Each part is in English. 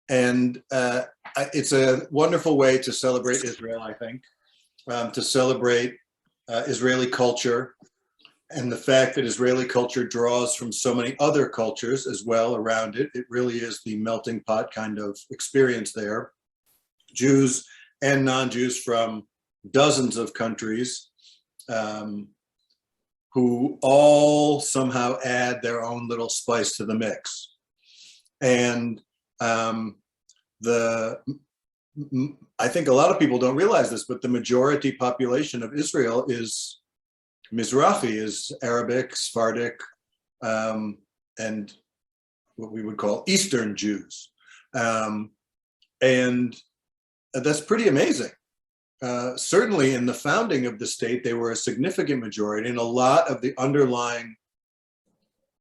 And it's a wonderful way to celebrate Israel, I think, to celebrate Israeli culture and the fact that Israeli culture draws from so many other cultures as well around it. It really is the melting pot kind of experience there. Jews and non-Jews from dozens of countries who all somehow add their own little spice to the mix. And I think a lot of people don't realize this, but the majority population of Israel is Mizrahi, is Arabic, Sephardic, and what we would call Eastern Jews. And that's pretty amazing. Certainly in the founding of the state, they were a significant majority, and a lot of the underlying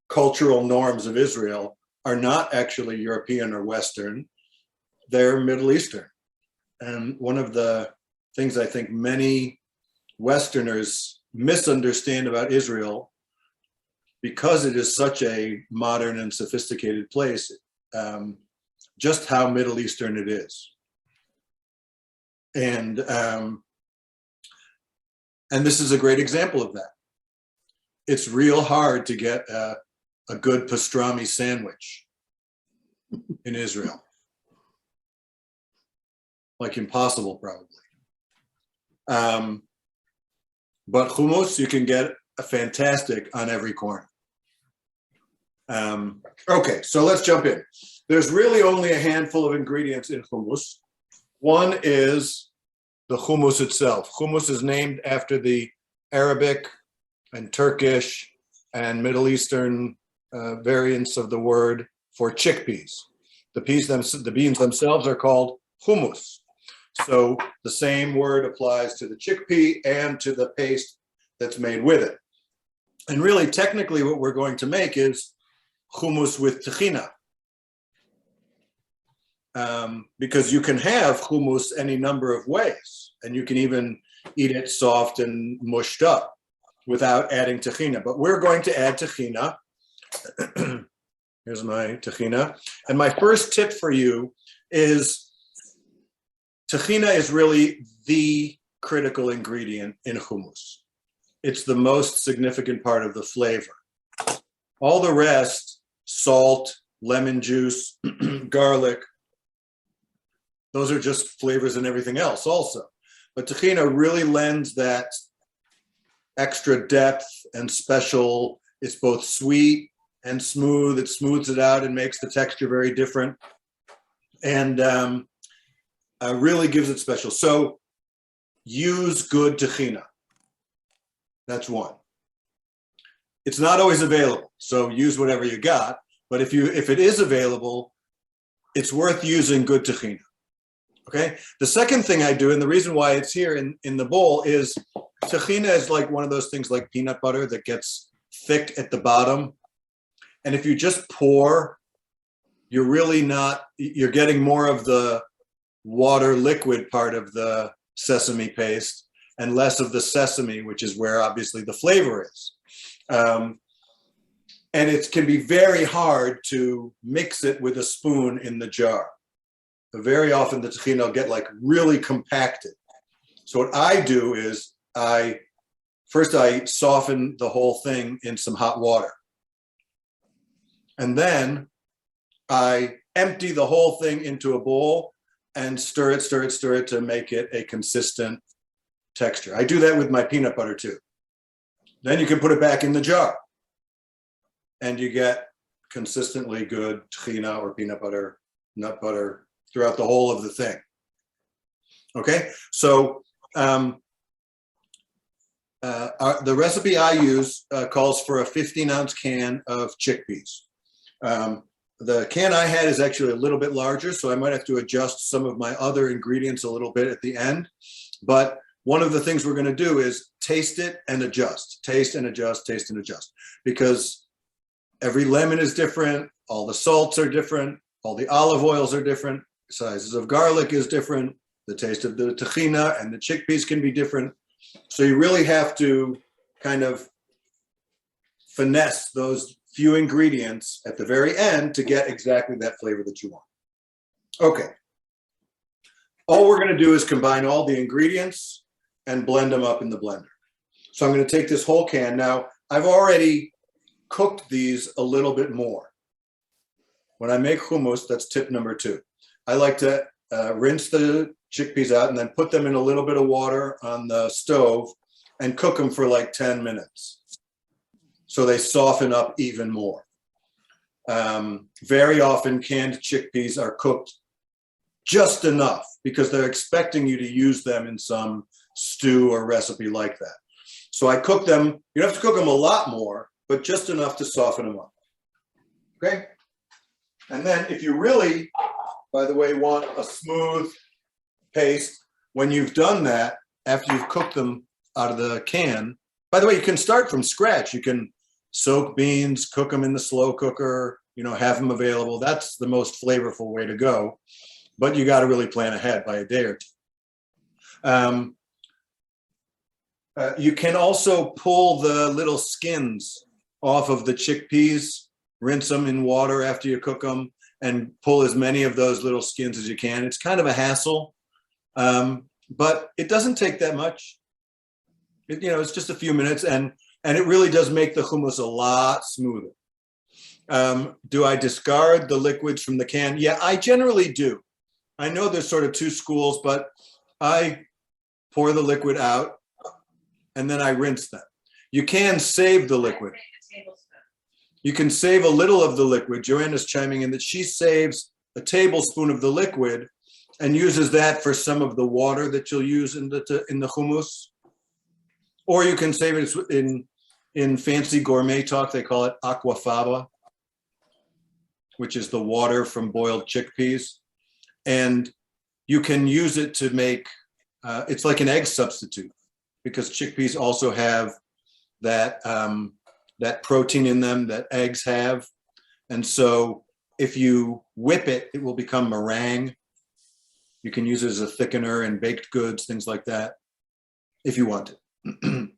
cultural norms of Israel are not actually European or Western, they're Middle Eastern. And one of the things I think many Westerners misunderstand about Israel, because it is such a modern and sophisticated place, just how Middle Eastern it is. And this is a great example of that. It's real hard to get a good pastrami sandwich in Israel. Like impossible, probably. But hummus, you can get a fantastic on every corner. Okay, so let's jump in. There's really only a handful of ingredients in hummus. One is the hummus itself. Hummus is named after the Arabic and Turkish and Middle Eastern variants of the word for chickpeas. The beans themselves are called hummus. So the same word applies to the chickpea and to the paste that's made with it. And really, technically, what we're going to make is hummus with tahina. Because you can have hummus any number of ways, and you can even eat it soft and mushed up without adding tahina. But we're going to add tahina. Here's my tahina. And my first tip for you is tahina is really the critical ingredient in hummus. It's the most significant part of the flavor. All the rest, salt, lemon juice, garlic, those are just flavors and everything else also. But tahina really lends that extra depth and special. It's both sweet and smooth. It smooths it out and makes the texture very different. And really gives it special. So use good tahina. That's one. It's not always available, so use whatever you got. But if it is available, it's worth using good tahina. Okay. The second thing I do, and the reason why it's here in the bowl, is tahina is like one of those things like peanut butter that gets thick at the bottom. And if you just pour, you're getting more of the water liquid part of the sesame paste and less of the sesame, which is where obviously the flavor is. And it can be very hard to mix it with a spoon in the jar. Very often the tahina will get like really compacted. So what I do is first I soften the whole thing in some hot water. And then I empty the whole thing into a bowl and stir it to make it a consistent texture. I do that with my peanut butter too. Then you can put it back in the jar and you get consistently good tahina or peanut butter, nut butter throughout the whole of the thing. Okay, so the recipe I use calls for a 15-ounce can of chickpeas. The can I had is actually a little bit larger, so I might have to adjust some of my other ingredients a little bit at the end. But one of the things we're going to do is taste it and adjust, taste and adjust, taste and adjust. Because every lemon is different, all the salts are different, all the olive oils are different, sizes of garlic is different, the taste of the tahina and the chickpeas can be different. So you really have to kind of finesse those few ingredients at the very end to get exactly that flavor that you want. Okay. All we're going to do is combine all the ingredients and blend them up in the blender. So I'm going to take this whole can. Now, I've already cooked these a little bit more. When I make hummus, that's tip number 2. I like to rinse the chickpeas out and then put them in a little bit of water on the stove and cook them for like 10 minutes. So they soften up even more. Very often canned chickpeas are cooked just enough because they're expecting you to use them in some stew or recipe like that. So I cook them, you don't have to cook them a lot more, but just enough to soften them up. Okay? And then if you really, by the way, want a smooth paste, when you've done that, after you've cooked them out of the can, by the way, you can start from scratch. You can soak beans, cook them in the slow cooker, have them available. That's the most flavorful way to go. But you got to really plan ahead by a day or two. You can also pull the little skins off of the chickpeas, rinse them in water after you cook them, and pull as many of those little skins as you can. It's kind of a hassle, but it doesn't take that much. It's just a few minutes, and it really does make the hummus a lot smoother. Do I discard the liquids from the can? Yeah, I generally do. I know there's sort of 2 schools, but I pour the liquid out and then I rinse them. You can save the liquid. You can save a little of the liquid. Joanna's chiming in that she saves a tablespoon of the liquid and uses that for some of the water that you'll use in the hummus. Or you can save it in fancy gourmet talk, they call it Aquafaba, which is the water from boiled chickpeas. And you can use it to make, it's like an egg substitute because chickpeas also have that protein in them that eggs have. And so if you whip it, it will become meringue. You can use it as a thickener in baked goods, things like that, if you want it.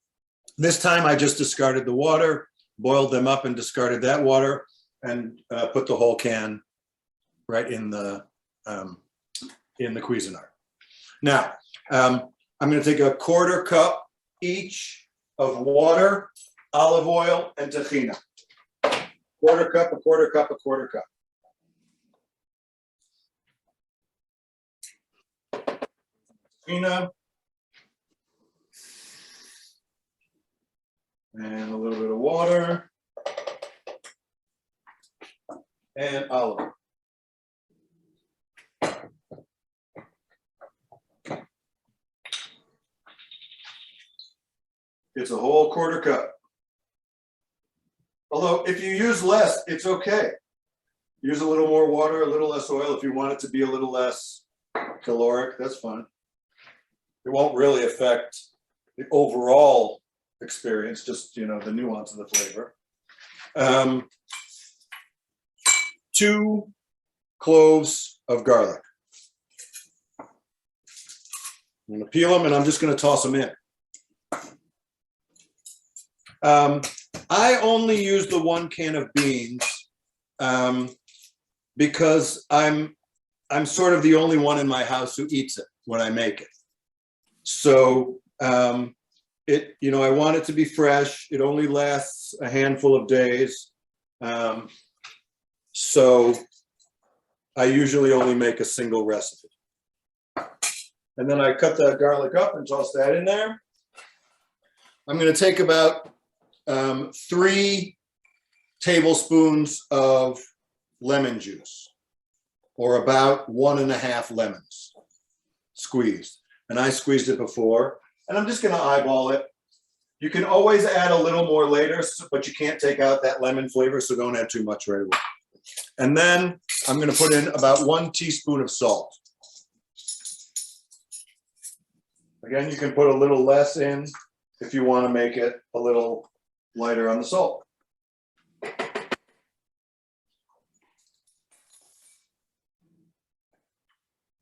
This time I just discarded the water, boiled them up and discarded that water, and put the whole can right in the Cuisinart. Now, I'm going to take a 1/4 cup each of water, olive oil, and tahina. 1/4 cup, a 1/4 cup, a 1/4 cup. Tahina. And a little bit of water. And olive oil. It's a whole 1/4 cup. Although if you use less, it's okay. Use a little more water, a little less oil. If you want it to be a little less caloric, that's fine. It won't really affect the overall experience, just the nuance of the flavor. 2 cloves of garlic. I'm going to peel them and I'm just going to toss them in. I only use the 1 can of beans because I'm sort of the only one in my house who eats it when I make it. So I want it to be fresh. It only lasts a handful of days. So I usually only make a single recipe. And then I cut the garlic up and toss that in there. I'm going to take about 3 tablespoons of lemon juice, or about 1½ lemons squeezed. And I squeezed it before, and I'm just going to eyeball it. You can always add a little more later, but you can't take out that lemon flavor, so don't add too much right away. And then I'm going to put in about 1 teaspoon of salt. Again, you can put a little less in if you want to make it a little lighter on the salt.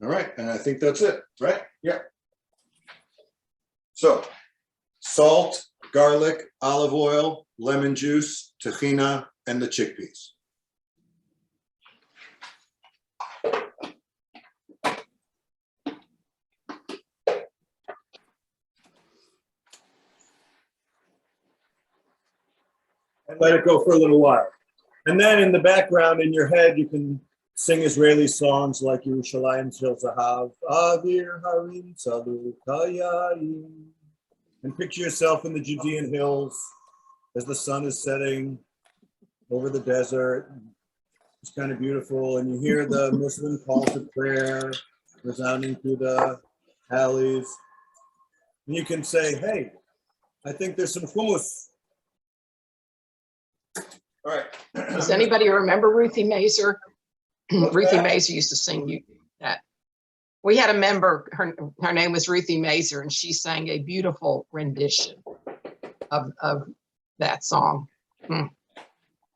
All right, and I think that's it, right? Yeah. So, salt, garlic, olive oil, lemon juice, tahina, and the chickpeas. let it go for a little while. And then in the background, in your head, you can sing Israeli songs like Yerushalayim Shel Zahav, Avir Harim Tzalu Kayayim, and picture yourself in the Judean hills as the sun is setting over the desert. It's kind of beautiful, and you hear the Muslim call to prayer resounding through the alleys. And you can say, hey, I think there's some hummus. All right. Does anybody remember Ruthie Mazer? Ruthie that? Mazer used to sing that. We had a member, her name was Ruthie Mazer, and she sang a beautiful rendition of that song.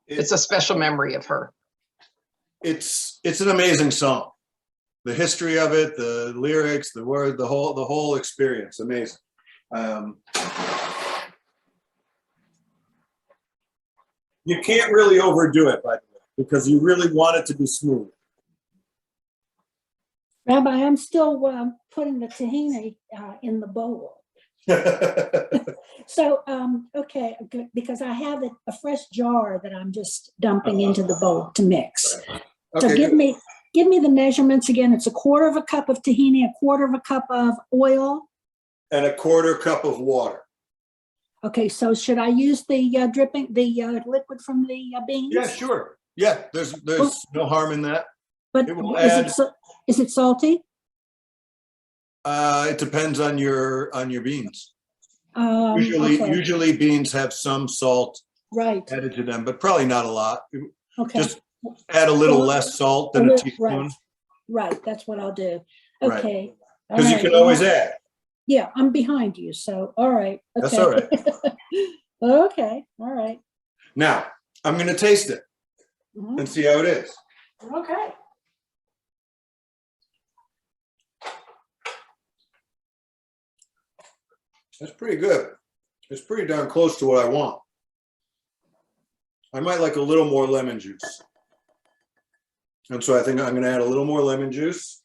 It's a special memory of her. It's an amazing song. The history of it, the lyrics, the word, the whole experience, amazing. You can't really overdo it, by the way, because you really want it to be smooth. Rabbi, I'm still putting the tahini in the bowl. So, okay, good, because I have a fresh jar that I'm just dumping into the bowl to mix. Okay, So give me the measurements again. It's 1/4 cup of tahini, 1/4 cup of oil. And 1/4 cup of water. Okay, so should I use the liquid from the beans? Yeah, sure. Yeah, there's no harm in that. But is it salty? It depends on your beans. Okay. Usually beans have some salt Right. added to them, but probably not a lot. Okay. Just add a little less salt than a teaspoon. Right. That's what I'll do. Right. Okay. Because you can always add. Yeah, I'm behind you. So, all right. Okay. That's all right. Okay. All right. Now, I'm going to taste it and see how it is. Okay. That's pretty good. It's pretty darn close to what I want. I might like a little more lemon juice. And so I think I'm going to add a little more lemon juice.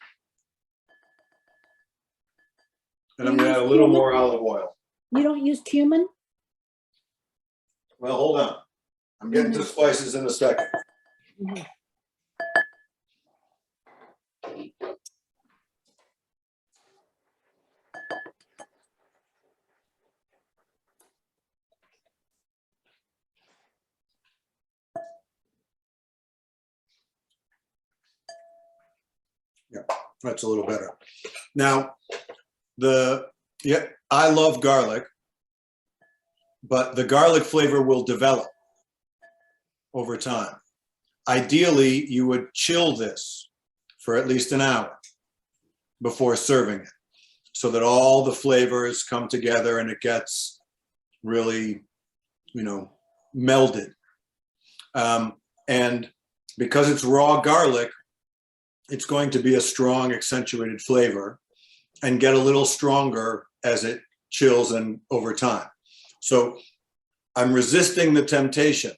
And I'm going to add a little more olive oil. You don't use cumin? Well, hold on. I'm getting to spices in a second. Yeah, that's a little better. Now, I love garlic, but the garlic flavor will develop over time. Ideally, you would chill this for at least an hour before serving it, so that all the flavors come together and it gets really, melded. And because it's raw garlic, it's going to be a strong, accentuated flavor and get a little stronger as it chills and over time. So I'm resisting the temptation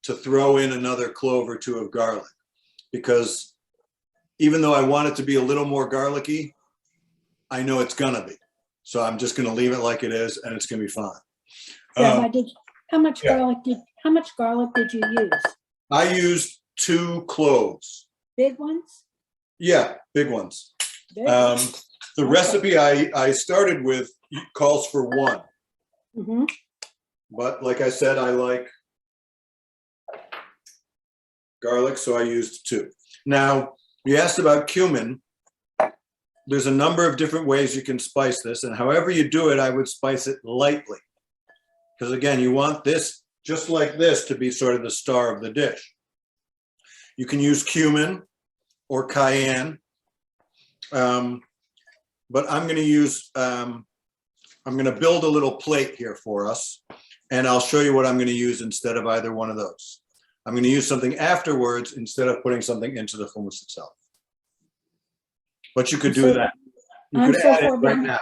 to throw in another clove or two of garlic, because even though I want it to be a little more garlicky, I know it's gonna be. So I'm just gonna leave it like it is, and it's gonna be fine. Rabbi, how much garlic did you use? I used 2 cloves. Big ones? Yeah, big ones. Big The recipe I started with calls for 1. But like I said, I like garlic, so I used 2. Now, you asked about cumin. There's a number of different ways you can spice this, and however you do it, I would spice it lightly. Because again, you want this, just like this, to be sort of the star of the dish. You can use cumin or cayenne, but I'm going to use, I'm going to build a little plate here for us, and I'll show you what I'm going to use instead of either one of those. I'm going to use something afterwards instead of putting something into the hummus itself. But you could do that. You could add it right now.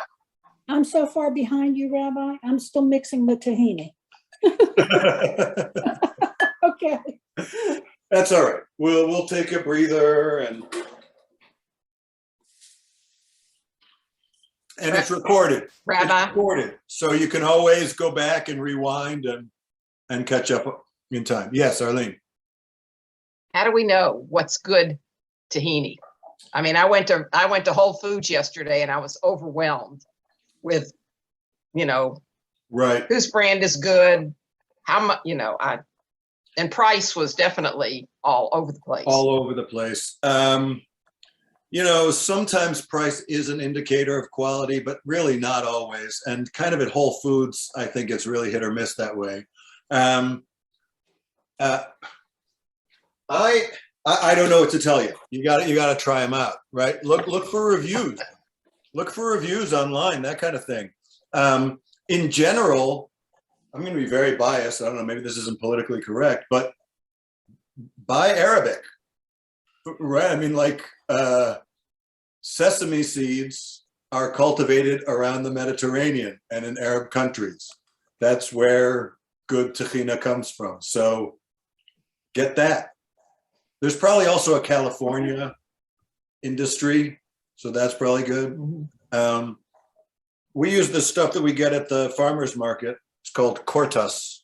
I'm so far behind you, Rabbi. I'm still mixing the tahini. Okay. That's all right. We'll take a breather, and it's recorded. Rabbi. It's recorded, so you can always go back and rewind and catch up in time. Yes, Arlene. How do we know what's good tahini? I mean, I went to Whole Foods yesterday and I was overwhelmed with, Right. whose brand is good, how much, and price was definitely all over the place. All over the place. Sometimes price is an indicator of quality, but really not always. And kind of at Whole Foods, I think it's really hit or miss that way. I don't know what to tell you. You got to try them out, right? Look for reviews. Look for reviews online, that kind of thing. In general, I'm going to be very biased. I don't know, maybe this isn't politically correct, but buy Arabic, right? I mean, sesame seeds are cultivated around the Mediterranean and in Arab countries. That's where good tahina comes from. So get that. There's probably also a California industry, so that's probably good. We use the stuff that we get at the farmer's market. It's called Cortas,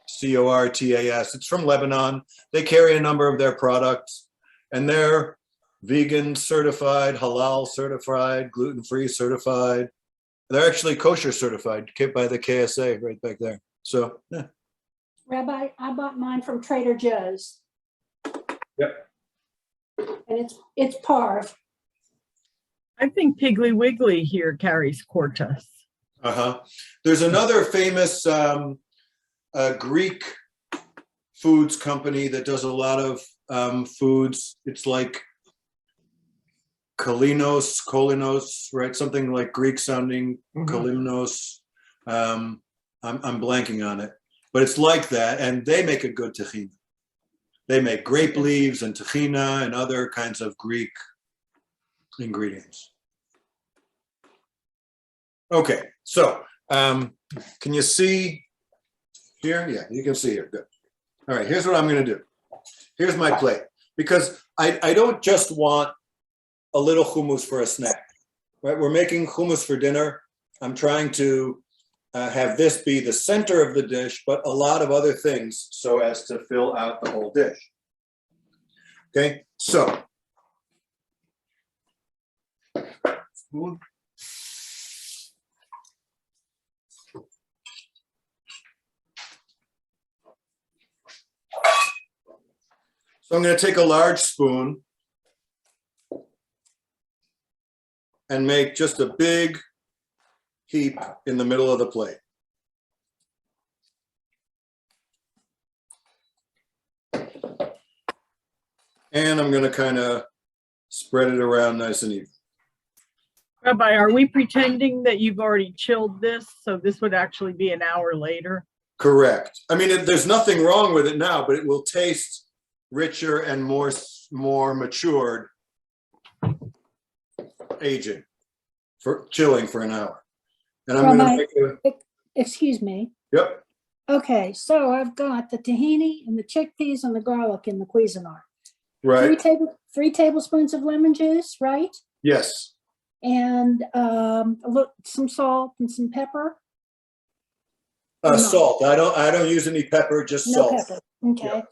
Cortas. It's from Lebanon. They carry a number of their products, and they're vegan certified, halal certified, gluten-free certified. They're actually kosher certified by the KSA right back there. So, yeah. Rabbi, I bought mine from Trader Joe's. Yep. And it's parve. I think Piggly Wiggly here carries Cortas. There's another famous Greek foods company that does a lot of foods. It's like Kolinos, right? Something like Greek sounding, Kolinos. I'm blanking on it, but it's like that, and they make a good tahina. They make grape leaves and tahina and other kinds of Greek ingredients. Okay, so can you see here? Yeah, you can see here. Good. All right, here's what I'm going to do. Here's my plate, because I don't just want a little hummus for a snack, right? We're making hummus for dinner. I'm trying to have this be the center of the dish, but a lot of other things so as to fill out the whole dish. Okay, so spoon. So I'm going to take a large spoon and make just a big heap in the middle of the plate. And I'm going to kind of spread it around nice and even. Rabbi, are we pretending that you've already chilled this, so this would actually be an hour later? Correct. I mean, there's nothing wrong with it now, but it will taste richer and more matured aging for chilling for an hour. And I'm going to make Excuse me. Yep. Okay, so I've got the tahini and the chickpeas and the garlic in the Cuisinart. Right. 3 tablespoons of lemon juice, right? Yes. And some salt and some pepper. Salt. I don't use any pepper, just No salt. pepper. Okay.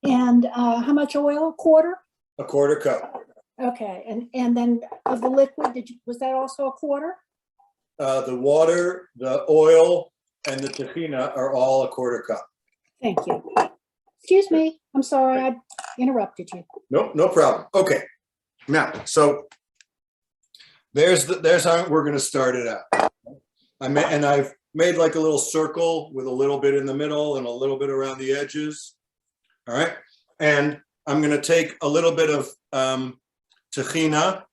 Yeah. And how much oil? A quarter? A quarter cup. Okay. And then of the liquid, was that also a quarter? The water, the oil, and the tahina are all a quarter cup. Thank you. Excuse me. I'm sorry I interrupted you. Nope, no problem. Okay. Now, so there's how we're going to start it out. I've made like a little circle with a little bit in the middle and a little bit around the edges. All right. And I'm going to take a little bit of tahina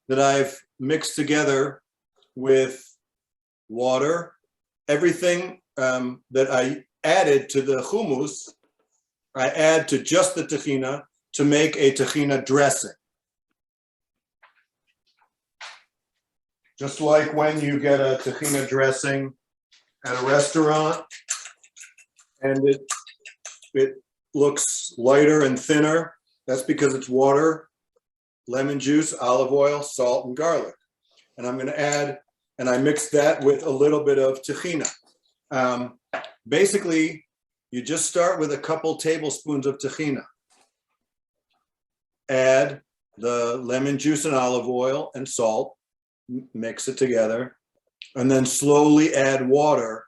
that I've mixed together with water. Everything that I added to the hummus, I add to just the tahina to make a tahina dressing. Just like when you get a tahina dressing at a restaurant and it looks lighter and thinner, that's because it's water, lemon juice, olive oil, salt, and garlic. And I'm going to add, and I mix that with a little bit of tahina. Basically, you just start with a couple tablespoons of tahina. Add the lemon juice and olive oil and salt, mix it together, and then slowly add water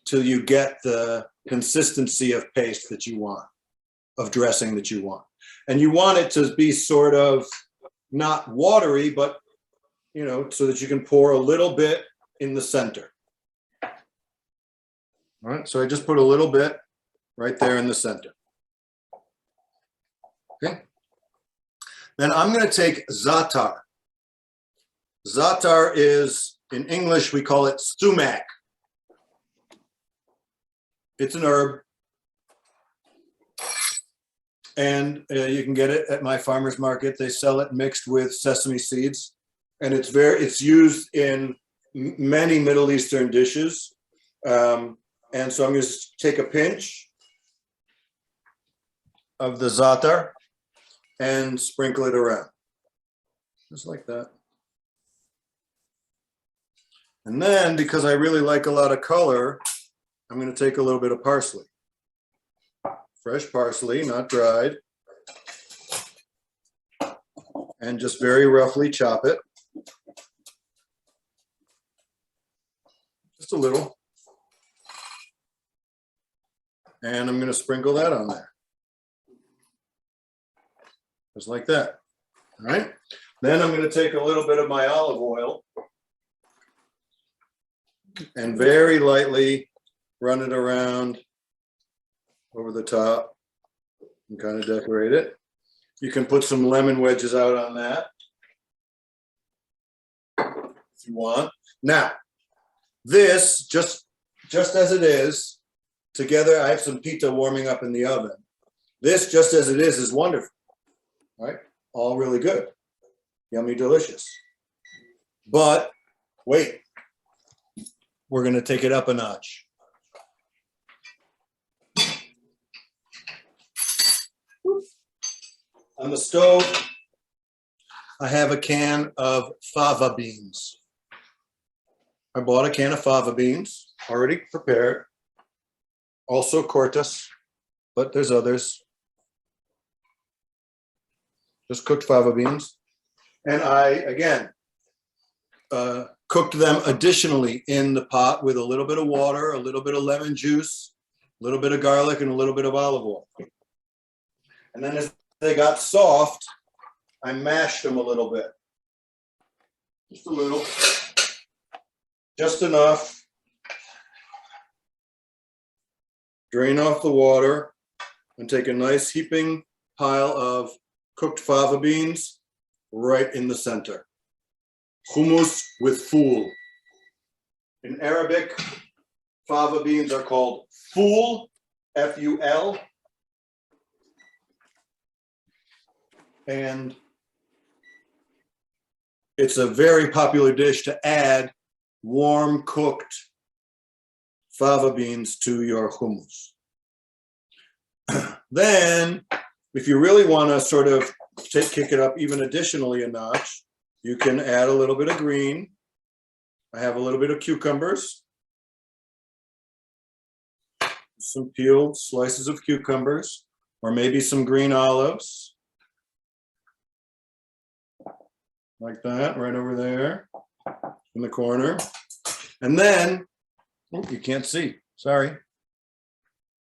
till you get the consistency of paste that you want, of dressing that you want. And you want it to be sort of not watery, but, you know, so that you can pour a little bit in the center. All right, so I just put a little bit right there in the center. Okay. Then I'm going to take za'atar. Za'atar is, in English, we call it sumac. It's an herb. And you can get it at my farmer's market. They sell it mixed with sesame seeds. And it's used in many Middle Eastern dishes. And so I'm going to take a pinch of the za'atar and sprinkle it around, just like that. And then, because I really like a lot of color, I'm going to take a little bit of parsley. Fresh parsley, not dried. And just very roughly chop it. Just a little. And I'm going to sprinkle that on there. Just like that. All right. Then I'm going to take a little bit of my olive oil and very lightly run it around over the top and kind of decorate it. You can put some lemon wedges out on that if you want. Now, this, just as it is, together, I have some pita warming up in the oven. This, just as it is wonderful, right? All really good. Yummy, delicious. But wait, we're going to take it up a notch. On the stove, I have a can of fava beans. I bought a can of fava beans, already prepared. Also cortas, but there's others. Just cooked fava beans. And I, again, cooked them additionally in the pot with a little bit of water, a little bit of lemon juice, a little bit of garlic, and a little bit of olive oil. And then as they got soft, I mashed them a little bit. Just a little. Just enough. Drain off the water and take a nice heaping pile of cooked fava beans right in the center. Hummus with ful. In Arabic, fava beans are called ful, F-U-L. And it's a very popular dish to add warm cooked fava beans to your hummus. Then, if you really want to sort of kick it up even additionally a notch, you can add a little bit of green. I have a little bit of cucumbers, some peeled slices of cucumbers, or maybe some green olives. Like that, right over there in the corner. And then, oh, you can't see, sorry.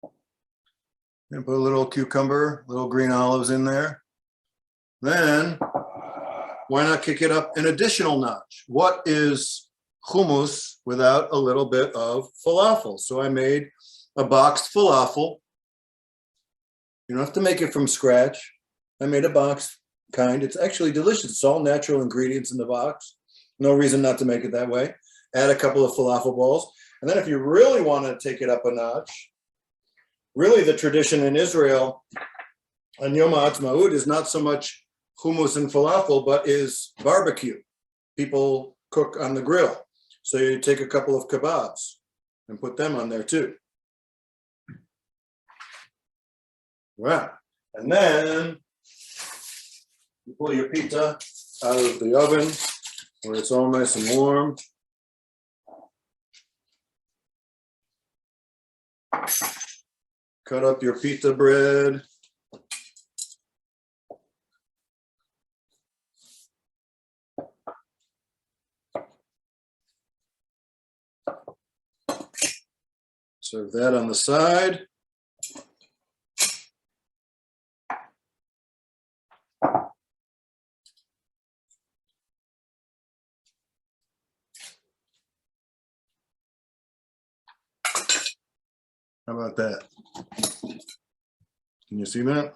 I'm gonna put a little cucumber, little green olives in there. Then, why not kick it up an additional notch? What is hummus without a little bit of falafel? So I made a boxed falafel. You don't have to make it from scratch. I made a boxed kind. It's actually delicious. It's all natural ingredients in the box. No reason not to make it that way. Add a couple of falafel balls. And then if you really want to take it up a notch, really the tradition in Israel on Yom Ha'atzmaut is not so much hummus and falafel, but is barbecue. People cook on the grill. So you take a couple of kebabs and put them on there too. Wow. And then you pull your pita out of the oven where it's all nice and warm. cut up your pita bread. Serve that on the side. How about that? Can you see that?